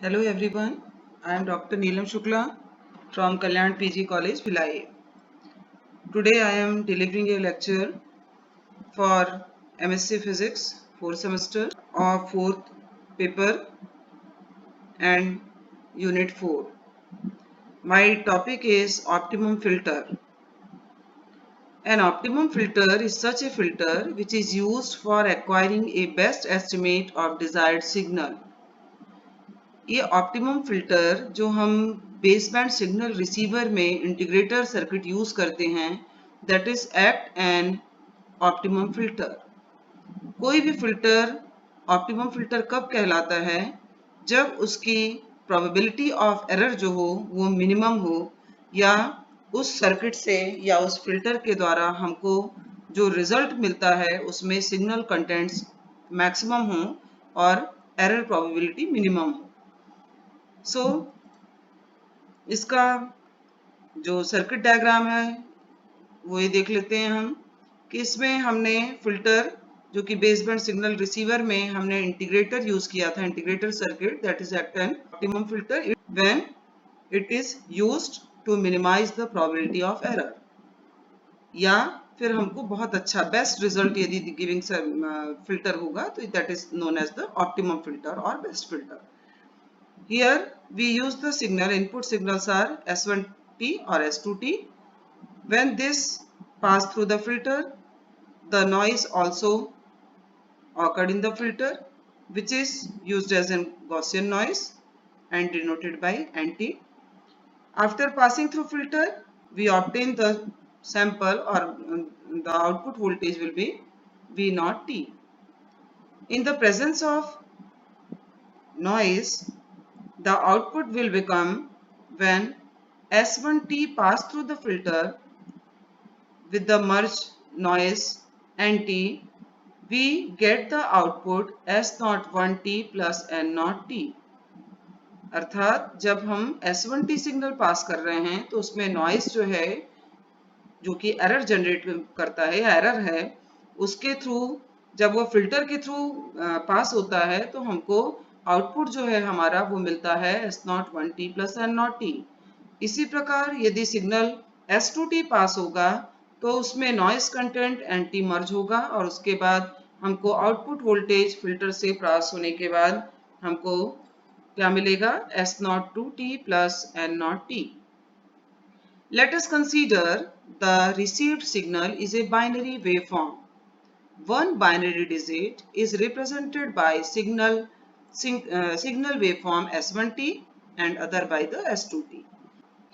Hello everyone, I am Dr. Neelam Shukla from Kalyan PG College, Bhilai. Today I am delivering a lecture for MSc Physics 4th semester of 4th paper and Unit 4. My topic is optimum filter. An optimum filter is such a filter which is used for acquiring a best estimate of desired signal. ये optimum filter जो हम baseband signal receiver में integrator circuit use करते हैं that is act an optimum filter. कोई भी filter optimum filter कब कहलाता है? जब उसकी प्रोबेबिलिटी ऑफ एरर जो हो वो मिनिमम हो या उस सर्किट से या उस फिल्टर के द्वारा हमको जो रिजल्ट मिलता है उसमें सिग्नल कंटेंट्स मैक्सिमम हो और एरर प्रोबेबिलिटी मिनिमम हो। सो इसका जो सर्किट डायग्राम है वो ये देख लेते हैं हम कि इसमें हमने फिल्टर जो कि बेसबैंड सिग्नल रिसीवर में हमने इंटीग्रेटर यूज किया था, integrator circuit that is act an optimum filter when it is used to minimise the probability of error, या फिर हमको बहुत अच्छा बेस्ट रिजल्ट यदि गिविंग फिल्टर होगा तो that is known as the optimum filter और best filter. Here we use the signal, input signals are S1T or S2T. When this pass through the filter, the noise also occurred in the filter, which is used as a Gaussian noise and denoted by NT. After passing through filter, we obtain the sample or the output voltage will be V0 T. In the presence of noise, the output will become when S1T pass through the filter with the merged noise NT, we get the output S01T plus N0T। अर्थात जब हम S1T signal pass कर रहे हैं तो उसमें noise जो है जो कि एरर जनरेट करता है या एरर है उसके थ्रू जब वो फिल्टर के थ्रू पास होता है तो हमको आउटपुट जो है हमारा वो मिलता है S01T प्लस N0T। इसी प्रकार यदि सिग्नल S2T पास होगा तो उसमें नॉइस कंटेंट NT मर्ज होगा और उसके बाद हमको आउटपुट वोल्टेज फिल्टर से पास होने के बाद हमको क्या मिलेगा? S02T plus N0T। Let us consider the received signal is a binary waveform. One binary digit is represented by signal waveform S1T and other by the S2T.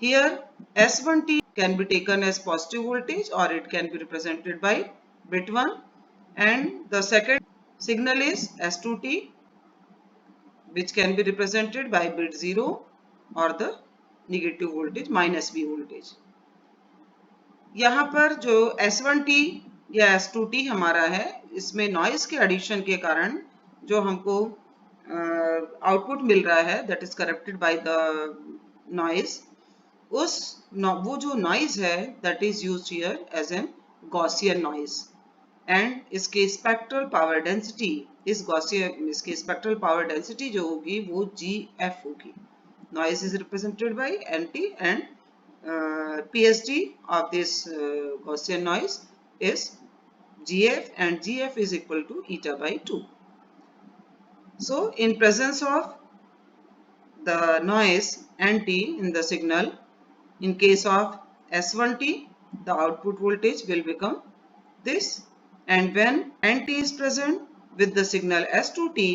Here S1T can be taken as positive voltage or it can be represented by bit 1, and the second signal is S2T which can be represented by bit 0 or the negative voltage minus V voltage. यहाँ पर जो S1T या S2T हमारा है इसमें noise के addition के कारण जो हमको आउटपुट मिल रहा है that is corrupted by the noise, वो जो नॉइज है that is used here as an Gaussian noise and इसके स्पेक्ट्रल पावर डेंसिटी इसके स्पेक्ट्रल पावर डेंसिटी जो होगी वो GF होगी। Noise is represented by NT and PSD of this Gaussian noise is GF and GF is equal to eta by 2. So in presence of the noise NT in the signal, in case of S1T the output voltage will become this, and when NT is present with the signal S2T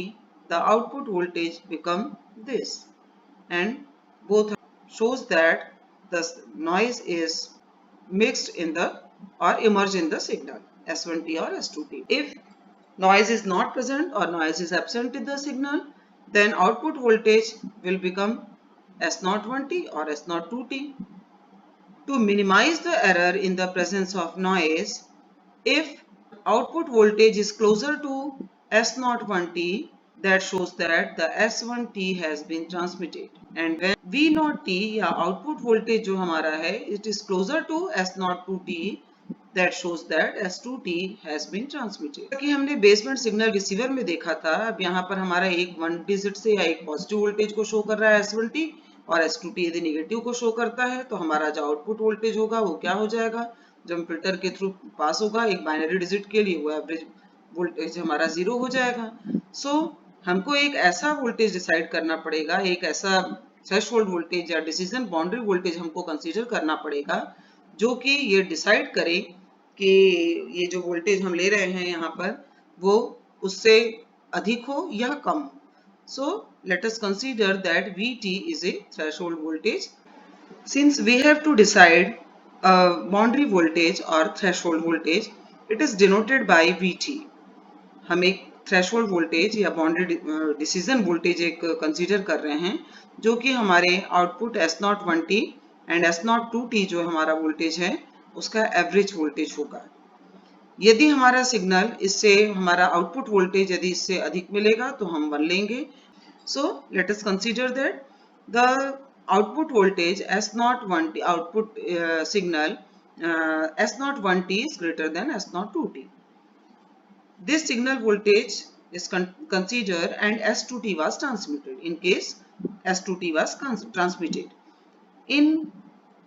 the output voltage become this, and both shows that the noise is mixed in the or emerge in the signal S1T or S2T. If noise is not present or noise is absent in the signal, then output voltage will become S01T or S02T. To minimize the error in the presence of noise, if output voltage is closer to S01T, that shows that the S1T has been transmitted, and when V0T या output voltage जो हमारा है it is closer to S02T, that shows that S2T has been transmitted। कि हमने baseband signal receiver में देखा था, अब यहाँ पर हमारा एक 1 डिजिट से या एक पॉजिटिव वोल्टेज को शो कर रहा है S1T, और S2T यदि नेगेटिव को शो करता है तो हमारा जो आउटपुट वोल्टेज होगा वो क्या हो जाएगा, जब फिल्टर के थ्रू पास होगा एक बाइनरी डिजिट के लिए, वो एवरेज वोल्टेज हमारा 0 हो जाएगा। सो हमको एक ऐसा वोल्टेज डिसाइड करना पड़ेगा, एक ऐसा थ्रेशोल्ड वोल्टेज या डिसीजन बाउंड्री वोल्टेज हमको कंसीडर करना पड़ेगा जो कि ये डिसाइड करे कि ये जो वोल्टेज हम ले रहे हैं यहाँ पर वो उससे अधिक हो या कम हो। So let us consider that VT is a threshold voltage. Since we have to decide a boundary voltage or threshold voltage, it is denoted by VT. हम एक थ्रेशोल्ड वोल्टेज या बाउंड्री डिसीजन वोल्टेज एक consider कर रहे हैं जो कि हमारे आउटपुट S01T एंड S02T जो हमारा वोल्टेज है उसका एवरेज वोल्टेज होगा। यदि हमारा सिग्नल इससे हमारा आउटपुट वोल्टेज यदि इससे अधिक मिलेगा तो हम 1 लेंगे। सो let us consider that the output voltage S01T output signal S01T is greater than S02T. This signal voltage is considered and S2T was transmitted in case S2T was transmitted.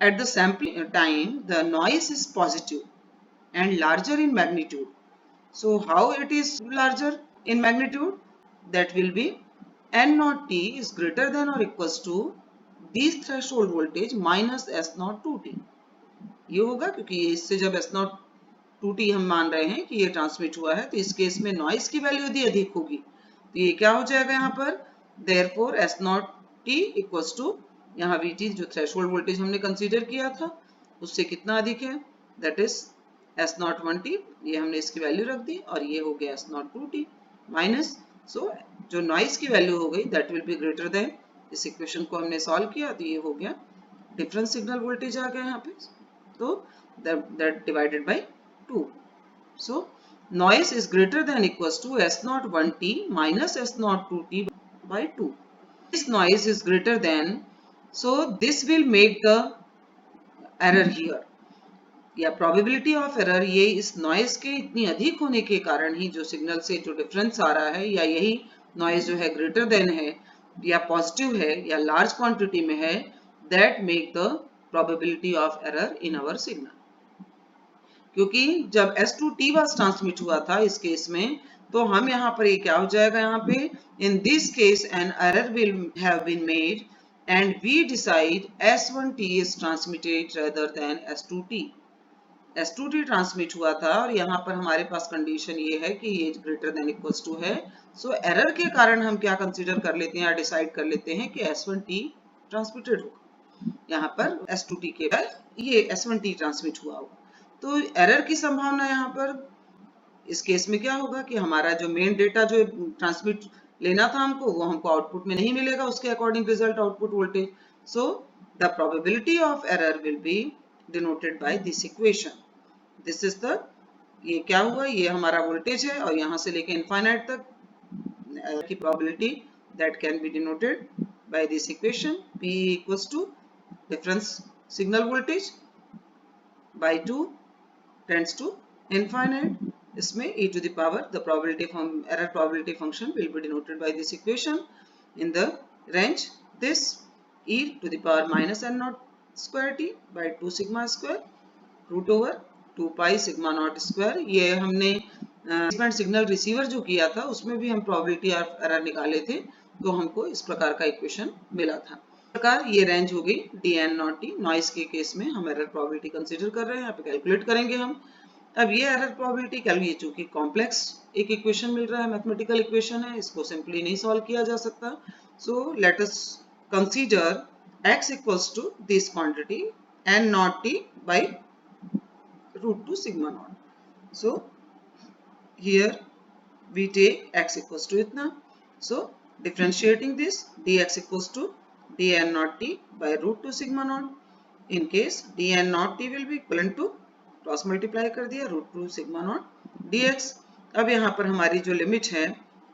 At the sampling time, the noise is positive and larger in magnitude. So how it is larger in magnitude? That will be N0T is greater than or equals to this threshold voltage minus S02T. ये होगा क्योंकि इससे जब S02T हम मान रहे हैं कि ये ट्रांसमिट हुआ है तो इस केस में नॉइस की वैल्यू यदि अधिक होगी तो ये क्या हो जाएगा यहाँ पर, therefore S0T इक्वल्स टू यहाँ VT जो थ्रेशोल्ड वोल्टेज हमने कंसीडर किया था उससे कितना अधिक है, दैट इज S01T, ये हमने इसकी वैल्यू रख दी और ये हो गया S02T माइनस, सो जो नॉइस की वैल्यू हो गई that will be greater than, इस इक्वेशन को हमने सॉल्व किया तो ये हो गया डिफरेंस सिग्नल वोल्टेज आ गया यहाँ पे, तो that divided by 2. So noise is greater than equals to S01T minus S02T by 2. This noise is greater than, so this will make the error here. या प्रोबेबिलिटी ऑफ एरर ये इस noise के इतनी अधिक होने के कारण ही जो सिग्नल से जो डिफरेंस आ रहा है या यही नॉइज जो है ग्रेटर देन है या पॉजिटिव है या लार्ज क्वांटिटी में है, that make the probability of error in our signal. क्योंकि जब S2T वाज ट्रांसमिट हुआ था इस केस में तो हम यहाँ पर ये क्या हो जाएगा, यहाँ पे in this case an error will have been made and we decide S1T is transmitted rather than S2T। S2T transmit हुआ था और यहाँ पर हमारे पास कंडीशन ये है कि ये ग्रेटर देन इक्वल्स टू है, सो एरर के कारण हम क्या कंसीडर कर लेते हैं या डिसाइड कर लेते हैं कि S1T ट्रांसमिटेड होगा, यहाँ पर S2T के बाद ये S1T ट्रांसमिट हुआ होगा। तो एरर की संभावना यहाँ पर इस केस में क्या होगा कि हमारा जो मेन डेटा जो ट्रांसमिट लेना था हमको वो हमको आउटपुट में नहीं मिलेगा उसके according result output voltage, so the probability of error will be denoted by this equation. This is the, ये क्या हुआ, ये हमारा वोल्टेज है और यहाँ से लेके इनफाइनाइट तक की probability that can be denoted by this equation, P equals to difference signal voltage by 2 tends to infinite, इसमें e to the power the probability error probability function will be denoted by this equation in the range this e to the power minus n naught square t by 2 sigma square root over 2 pi sigma naught square। ये हमने baseband signal receiver जो किया था उसमें भी हम probability of error निकाले थे तो हमको इस प्रकार का इक्वेशन मिला था। प्रकार ये रेंज हो गई DN0T, नॉइस के केस में हम एरर प्रोबेबिलिटी कंसीडर कर रहे हैं, यहाँ पे कैलकुलेट करेंगे हम। अब ये एरर प्रोबेबिलिटी कैलकुलेट, चूंकि कॉम्प्लेक्स एक इक्वेशन मिल रहा है, मैथमेटिकल इक्वेशन है, इसको सिंपली नहीं सॉल्व किया जा सकता, so let us consider x equals to this quantity N0T by root 2 sigma naught. So here we take x equals to itna, so differentiating this dx equals to dn0t by root 2 sigma naught, in case dn0t will be equivalent to cross multiply कर दिया root 2 sigma not dx। अब यहाँ पर हमारी जो limit है,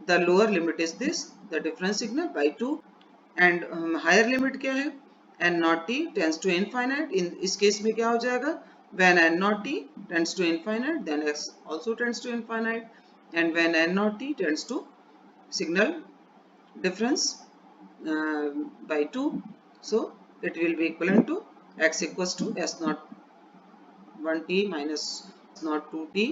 the lower limit is this the difference signal by 2 and higher limit क्या है N0t टेंड्स टू इनफाइनाइट, इन इस केस में क्या हो जाएगा When n naught t tends to infinite, then x also tends to infinite, and when n naught t tends to signal difference by 2, so it will be equivalent to x equals to s naught 1t minus not 2t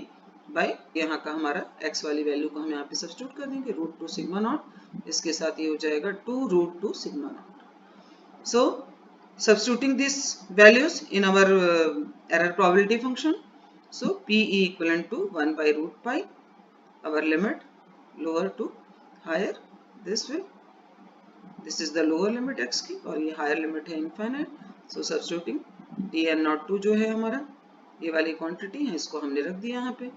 by यहाँ का हमारा x वाली value को हम यहाँ पे substitute कर देंगे रूट 2 सिग्मा नॉट, इसके साथ ये हो जाएगा 2 root 2 sigma naught. So substituting these values in our error probability function, so p equivalent to 1 by root pi, our limit lower to higher, this is the lower limit x की और ये higher limit है infinite. So substituting dn naught 2 जो है हमारा ये वाली quantity है, इसको हमने रख दिया यहाँ पे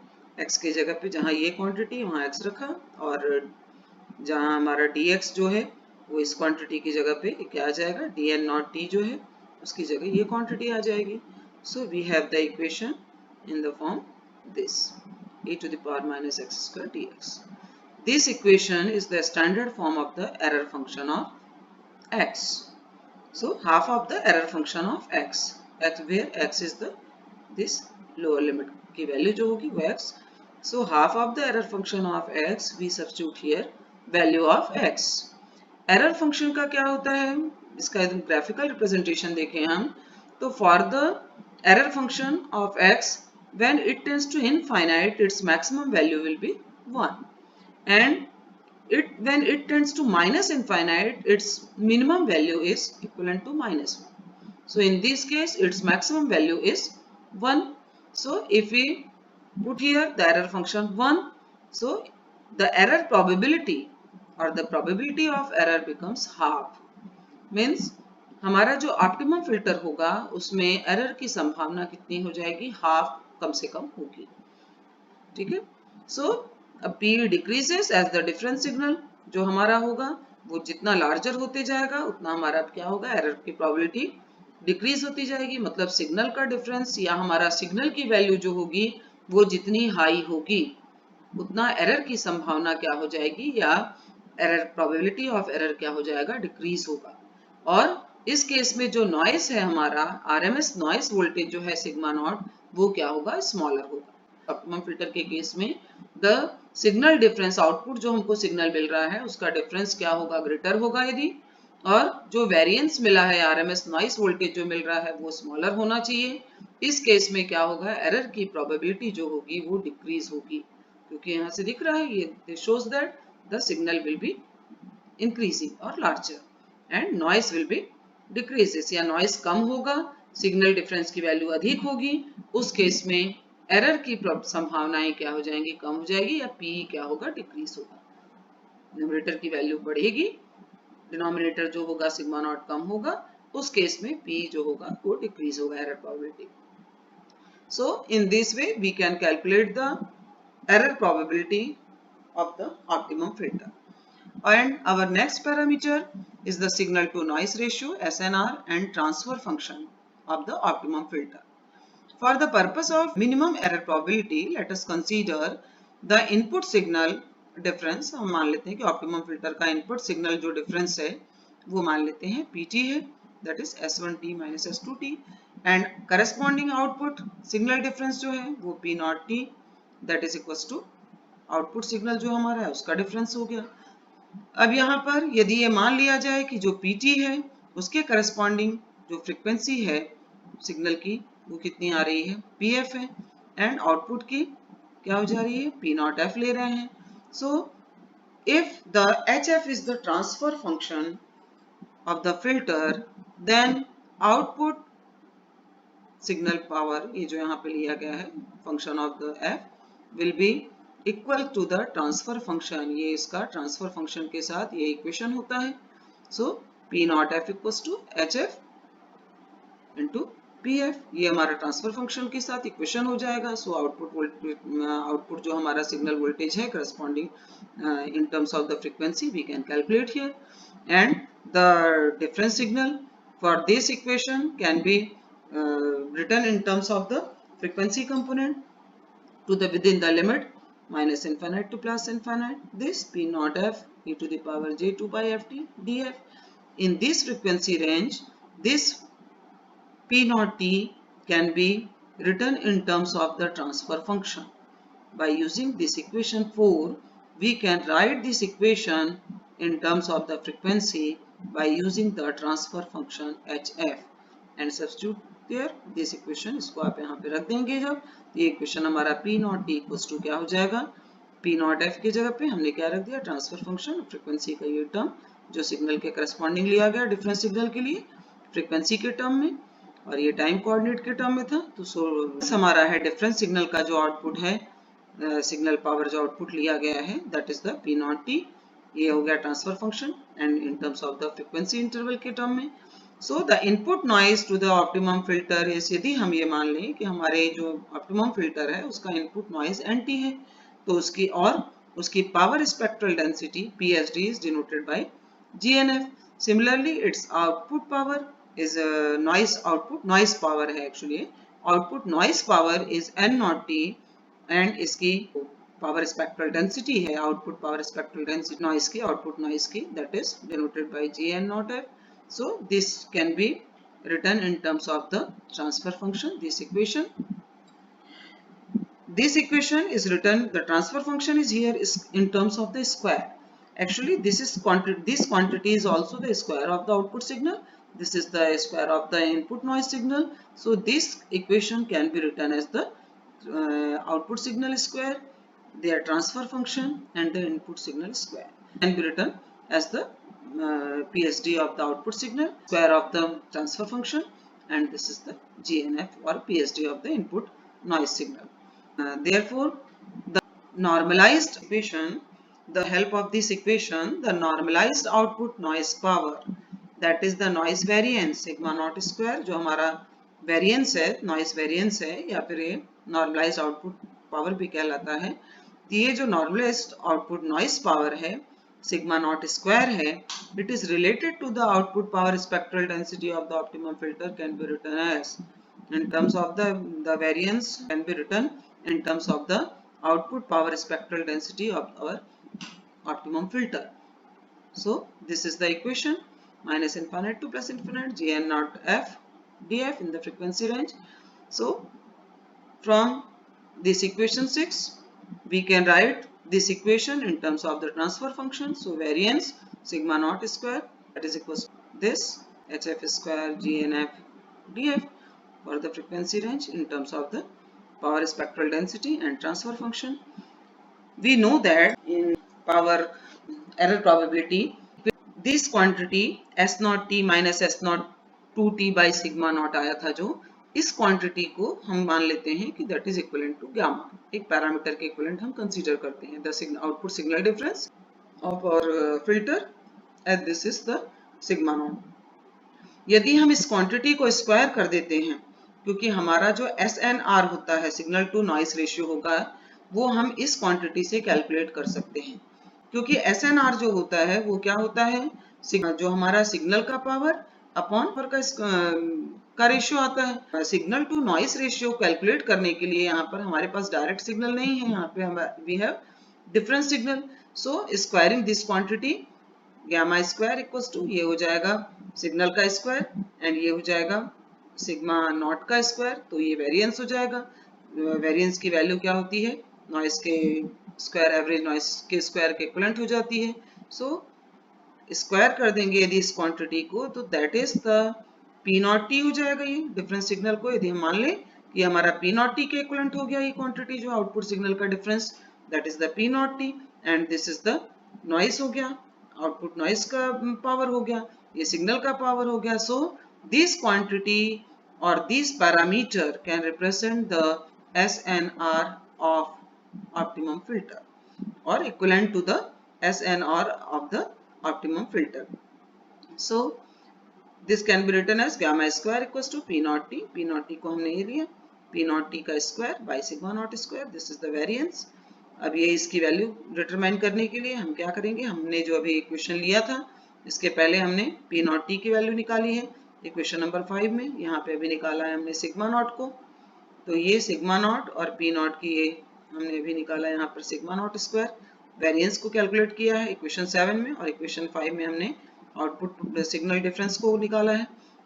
x की जगह पे, जहाँ ये क्वांटिटी है वहाँ x रखा, और जहाँ हमारा dx जो है वो इस क्वांटिटी की जगह पे क्या आ जाएगा, dn naught t जो है उसकी जगह ये क्वांटिटी आ जाएगी. So we have the equation in the form this e to the power minus x square dx. This equation is the standard form of the error function of x. So half of the error function of x where x is the this lower limit की value जो होगी वो x. So half of the error function of x we substitute here value of x. Error function का क्या होता है, इसका एकदम ग्राफिकल रिप्रेजेंटेशन देखें हम तो for the error function of x when it tends to infinite its maximum value will be 1, and when it tends to minus infinite its minimum value is equivalent to minus 1. So in this case its maximum value is 1. So if we put here the error function 1, so the error probability or the probability of error becomes half. Means हमारा जो optimum filter होगा उसमें error की संभावना कितनी हो जाएगी, half कम से कम होगी. ठीक है. सो अब p decreases as the difference signal जो हमारा होगा वो जितना लार्जर होते जाएगा उतना हमारा क्या होगा, एरर की प्रोबेबिलिटी डिक्रीज होती जाएगी. मतलब सिग्नल का डिफरेंस या हमारा सिग्नल की वैल्यू जो होगी वो जितनी हाई होगी उतना एरर की संभावना क्या हो जाएगी, या एरर प्रोबेबिलिटी ऑफ एरर क्या हो जाएगा, डिक्रीज होगा. और इस केस में जो नॉइस है हमारा आरएमएस नॉइस वोल्टेज जो है सिग्मा नॉट वो क्या होगा, स्मॉलर होगा. ऑप्टिमम फिल्टर के केस में द सिग्नल डिफरेंस आउटपुट जो हमको सिग्नल मिल रहा है उसका डिफरेंस क्या होगा, ग्रेटर होगा यदि, और जो वेरिएंस मिला है आरएमएस नॉइस वोल्टेज जो मिल रहा है वो स्मॉलर होना चाहिए. इस केस में क्या होगा, एरर की प्रोबेबिलिटी जो होगी वो डिक्रीज होगी, क्योंकि यहाँ से दिख रहा है ये shows that the signal will be increasing और larger and noise will be decreases, या नॉइस कम होगा, सिग्नल डिफरेंस की वैल्यू अधिक होगी, उस केस में एरर की संभावनाएं क्या हो जाएंगी, कम हो जाएगी, या p क्या होगा, डिक्रीज होगा. न्यूमरेटर की वैल्यू बढ़ेगी, डिनोमिनेटर जो होगा सिग्मा नॉट कम होगा, उस केस में p जो होगा वो डिक्रीज होगा, error probability. So in this way we can calculate the error probability of the optimum filter. And our next parameter is the signal to noise ratio SNR and transfer function of the optimum filter. For the purpose of minimum error probability, let us consider the input signal difference. हम मान लेते हैं कि optimum filter का input signal जो difference है वो मान लेते हैं PT है, that is S1t minus S2t, and corresponding output signal difference जो है वो P naught t, that is equals to output signal जो हमारा है उसका डिफरेंस हो गया. अब यहाँ पर यदि ये मान लिया जाए कि जो PT है उसके करस्पॉन्डिंग जो फ्रीक्वेंसी है सिग्नल की वो कितनी आ रही है, PF है, एंड आउटपुट की क्या हो जा रही है, P नॉट F ले रहे हैं. So if the HF is the transfer function of the filter then output signal power, ये जो यहाँ पे लिया गया है function of the F will be equal to the transfer function. ये इसका ट्रांसफर फंक्शन के साथ ये इक्वेशन होता है. So P naught F equals to HF into PF, ये हमारा ट्रांसफर फंक्शन के साथ इक्वेशन हो जाएगा. सो आउटपुट जो हमारा सिग्नल वोल्टेज है corresponding in terms of the frequency we can calculate here, and the difference signal for this equation can be written in terms of the frequency component to the within the limit minus infinite to plus infinite, this P naught F e to the power j2 by ft df. In this frequency range, this P naught t can be written in terms of the transfer function. By using this equation 4, we can write this equation in terms of the frequency by using the transfer function hf and substitute there this equation. इसको आप यहाँ पे रख देंगे जब ये equation हमारा p naught t equals to क्या हो जाएगा, p नॉट f की जगह पे हमने क्या रख दिया, ट्रांसफर फंक्शन फ्रीक्वेंसी का ये टर्म जो सिग्नल के करस्पॉन्डिंग लिया गया डिफरेंस सिग्नल के लिए फ्रीक्वेंसी के टर्म में, और ये टाइम कोऑर्डिनेट के टर्म में था। तो हमारा है डिफरेंस सिग्नल का जो आउटपुट है, सिग्नल पावर जो आउटपुट लिया गया है that is the p naught t, ये हो गया transfer function and in terms of the frequency interval के टर्म में। So the input noise to the optimum filter is, यदि हम ये मान लें कि हमारे जो ऑप्टिमम फिल्टर है उसका इनपुट नॉइज NT है, तो उसकी power spectral density PSD is denoted by GNF। Similarly its output power is noise, output noise power है actually, output noise power is N nought T and इसकी power spectral density है, output power spectral density noise की, output noise की, that is denoted by GN nought F. So this can be written in terms of the transfer function. This equation is written, the transfer function is here is in terms of the square. Actually this quantity is also the square of the output signal. This is the square of the input noise signal. So this equation can be written as the output signal square, their transfer function and the input signal square can be written as the PSD of the output signal, square of the transfer function, and this is the GNF or PSD of the input noise signal. Therefore, the normalized equation, the help of this equation, the normalized output noise power, that is the noise variance sigma naught square, जो हमारा variance है, noise variance है, या फिर ये normalized output power भी कहलाता है। ये जो normalized output noise power है sigma naught square है, it is related to the output power spectral density of the optimum filter, can be written as in terms of the variance can be written in terms of the output power spectral density of our optimum filter. So this is the equation, minus infinite to plus infinite Gn naught F df in the frequency range. So from this equation 6 we can write this equation in terms of the transfer function. So variance sigma naught square, that is equals to this hf square GNF df for the frequency range in terms of the power spectral density and transfer function. We know that in power error probability this quantity s naught t minus s naught 2t by sigma naught आया था, जो इस quantity को हम मान लेते हैं कि that is equivalent to gamma, एक पैरामीटर के इक्विवेलेंट हम कंसीडर करते हैं the output signal difference of our filter and this is the sigma naught. यदि हम इस क्वांटिटी को स्क्वायर कर देते हैं, क्योंकि हमारा जो SNR होता है सिग्नल टू नॉइस रेशियो होगा, वो हम इस क्वांटिटी से कैलकुलेट कर सकते हैं, क्योंकि SNR जो होता है वो क्या होता है, जो हमारा सिग्नल का पावर अपॉन का रेशियो आता है। Signal to noise ratio calculate करने के लिए यहाँ पर हमारे पास डायरेक्ट सिग्नल नहीं है, यहाँ पे हम we have different signal. So squaring this quantity gamma square equals to, ये हो जाएगा सिग्नल का स्क्वायर एंड ये हो जाएगा सिग्मा नॉट का स्क्वायर, तो ये वेरिएंस हो जाएगा। वेरिएंस की वैल्यू क्या होती है, नॉइस के स्क्वायर, एवरेज नॉइस के स्क्वायर के इक्विवेलेंट हो जाती है। सो स्क्वायर कर देंगे यदि इस क्वांटिटी को, तो that is the P naught T हो जाएगा। ये डिफरेंस सिग्नल को यदि हम मान लें कि हमारा P नॉट T के इक्विवेलेंट हो गया ये क्वांटिटी जो आउटपुट सिग्नल का difference, that is the P naught T and this is the noise हो गया, आउटपुट नॉइस का पावर हो गया, ये सिग्नल का पावर हो गया। सो दिस क्वांटिटी और this parameter can represent the SNR of optimum filter और equivalent to the SNR of the optimum filter. So this can be written as gamma square equals to P naught T. P naught T को हमने ये लिया P naught T का square by sigma naught square. This is the variance. अब ये इसकी value determine करने के लिए हम क्या करेंगे, हमने जो अभी इक्वेशन लिया था इसके पहले हमने P naught T की वैल्यू निकाली है इक्वेशन नंबर 5 में, यहाँ पे अभी निकाला है हमने सिग्मा नॉट को, तो ये सिग्मा नॉट और P नॉट की ये हमने अभी निकाला है यहाँ पर सिग्मा नॉट स्क्वायर, वेरिएंस को कैलकुलेट किया है इक्वेशन 7 में, और इक्वेशन 5 में हमने आउटपुट सिग्नल डिफरेंस को निकाला है।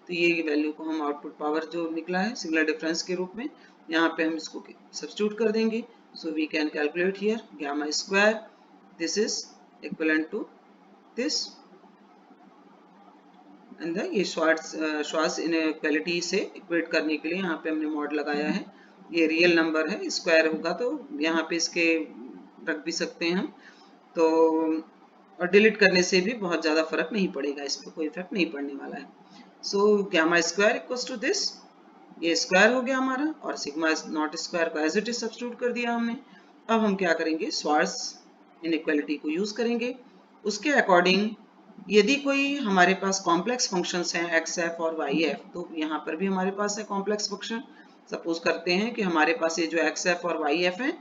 तो ये वैल्यू को हम आउटपुट पावर जो निकला है सिग्नल डिफरेंस के रूप में, यहाँ पे हम इसको सब्स्टिट्यूट कर देंगे. So we can calculate here gamma square. This is equivalent to this. And ये श्वास इनइक्वालिटी से इक्वेट करने के लिए यहाँ पे हमने मॉड लगाया है. ये रियल नंबर है, स्क्वायर होगा तो यहाँ पे इसके रख भी सकते हैं हम. तो और डिलीट करने से भी बहुत ज़्यादा फर्क नहीं पड़ेगा, इस पर कोई इफेक्ट नहीं पड़ने वाला है. So gamma square equals to this, ये स्क्वायर हो गया हमारा, और सिग्मा नॉट स्क्वायर को एज इट इज सब्स्टिट्यूट कर दिया हमने. अब हम क्या करेंगे, श्वार्ट्ज इनइक्वालिटी को यूज करेंगे. उसके अकॉर्डिंग यदि कोई हमारे पास कॉम्प्लेक्स फंक्शंस हैं एक्स एफ और वाई एफ, तो यहाँ पर भी हमारे पास है कॉम्प्लेक्स फंक्शन. सपोज करते हैं कि हमारे पास ये जो एक्स एफ और वाई एफ हैं,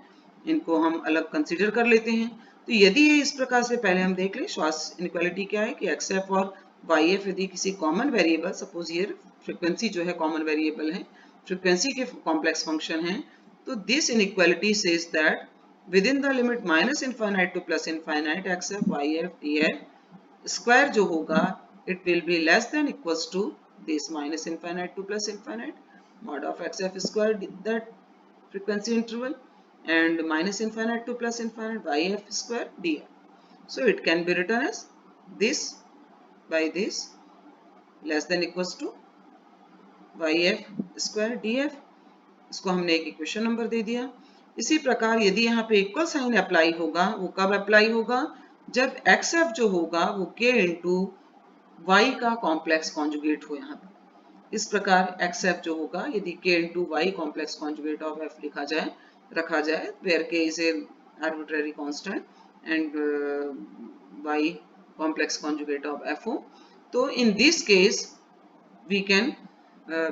इनको हम अलग कंसीडर कर लेते हैं. तो यदि ये इस प्रकार से, पहले हम देख लें श्वास इनइक्वालिटी क्या है कि एक्स एफ और वाई एफ यदि किसी कॉमन वेरिएबल, सपोज ये फ्रिक्वेंसी जो है कॉमन वेरिएबल है, फ्रिक्वेंसी के कॉम्प्लेक्स फंक्शन है, तो this inequality says that within the limit minus infinite to plus infinite X F Y F D F square जो होगा it will be less than equals to this minus infinite to plus infinite mod of xf square, that frequency interval, and minus infinite to plus infinite yf square df. So it can be written as this by this less than equals to yf square df. इसको हमने एक equation number दे दिया. इसी प्रकार यदि यहाँ पे equal sign apply होगा, वो कब अप्लाई होगा, जब xf जो होगा वो k इंटू y का कॉम्प्लेक्स कॉन्जुगेट हो. यहाँ पे इस प्रकार xf जो होगा, यदि k into Y complex conjugate of f लिखा जाए, रखा जाए, where k is a arbitrary constant and y complex conjugate of f हो, तो in this case we can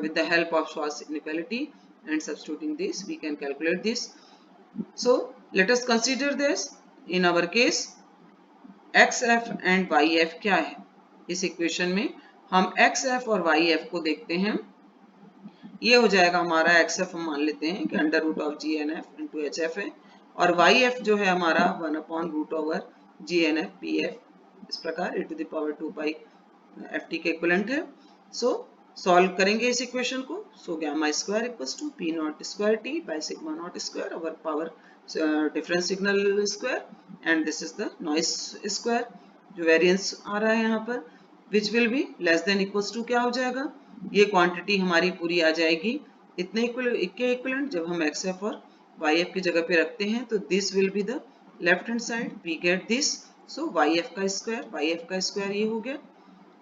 with the help of Schwarz inequality and substituting this we can calculate this. So let us consider this. In our case xf and yf क्या है, इस equation में हम xf और yf को देखते हैं. ये हो जाएगा हमारा xf, हम मान लेते हैं कि under root of gnf into hf है, और yf जो है हमारा 1 upon root over gnf pf, इस प्रकार e to the power 2 pi ft के इक्विवेलेंट है. सो सॉल्व करेंगे इस इक्वेशन को. So gamma square equals to P not square T by sigma not square over power difference signal square, and this is the noise square, जो variance आ रहा है यहाँ पर, which will be less than equals to क्या हो जाएगा, ये क्वांटिटी हमारी पूरी आ जाएगी इतने के इक्विवेलेंट. जब हम एक्स एफ और वाई एफ की जगह पे रखते हैं तो this will be the left hand side, we get this. So Y F का स्क्वायर ये हो गया,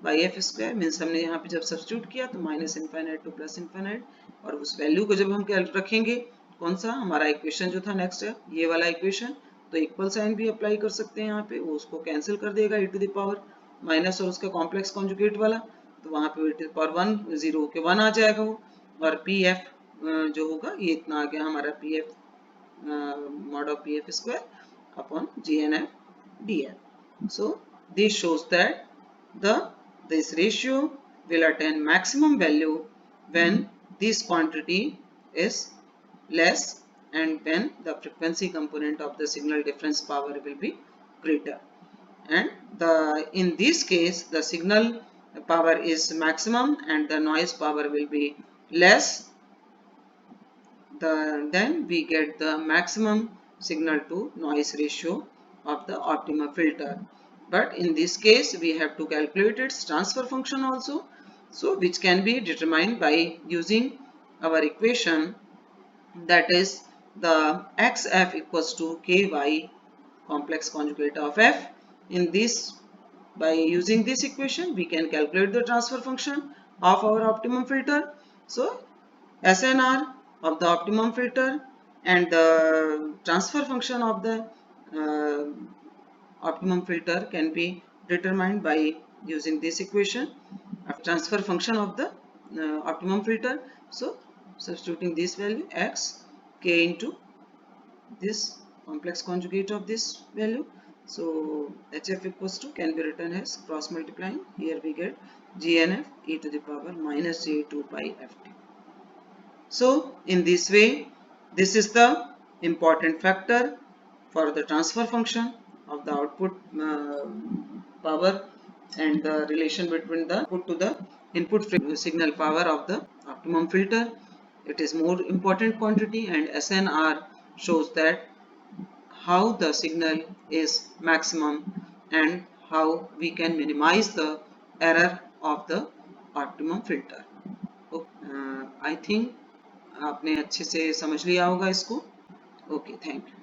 वाई एफ स्क्वायर मीन्स हमने यहाँ पे जब सब्स्टिट्यूट किया तो minus infinite to plus infinite, और उस वैल्यू को जब हम रखेंगे, कौन सा हमारा इक्वेशन जो था नेक्स्ट है ये वाला इक्वेशन, तो इक्वल साइन भी अप्लाई कर सकते हैं यहाँ पे, वो उसको कैंसिल कर देगा e to the power minus और उसका कॉम्प्लेक्स कॉन्जुगेट वाला, तो वहाँ पे e टू द पावर 1 0 के 1 आ जाएगा वो, और पी एफ जो होगा ये इतना आ गया हमारा P F mod of pf square upon gnf df. So this shows that this ratio will attain maximum value when this quantity is less and when the frequency component of the signal difference power will be greater, and in this case the signal power is maximum and the noise power will be less, then we get the maximum signal to noise ratio of the optimum filter. But in this case we have to calculate its transfer function also, so which can be determined by using our equation, that is the xf equals to ky complex conjugate of f. In this, by using this equation we can calculate the transfer function of our optimum filter. So SNR of the optimum filter and the transfer function of the optimum filter can be determined by using this equation of transfer function of the optimum filter. So substituting this value x k into this complex conjugate of this value, so hf equals to can be written as cross multiplying, here we get gnf e to the power minus j2 pi ft. So in this way, this is the important factor for the transfer function of the output power and the relation between the input to the input signal power of the optimum filter. it is more important quantity, and SNR shows that how the signal is maximum and how we can minimize the error of the optimum filter. I think आपने अच्छे से समझ लिया होगा इसको. Okay, thank you.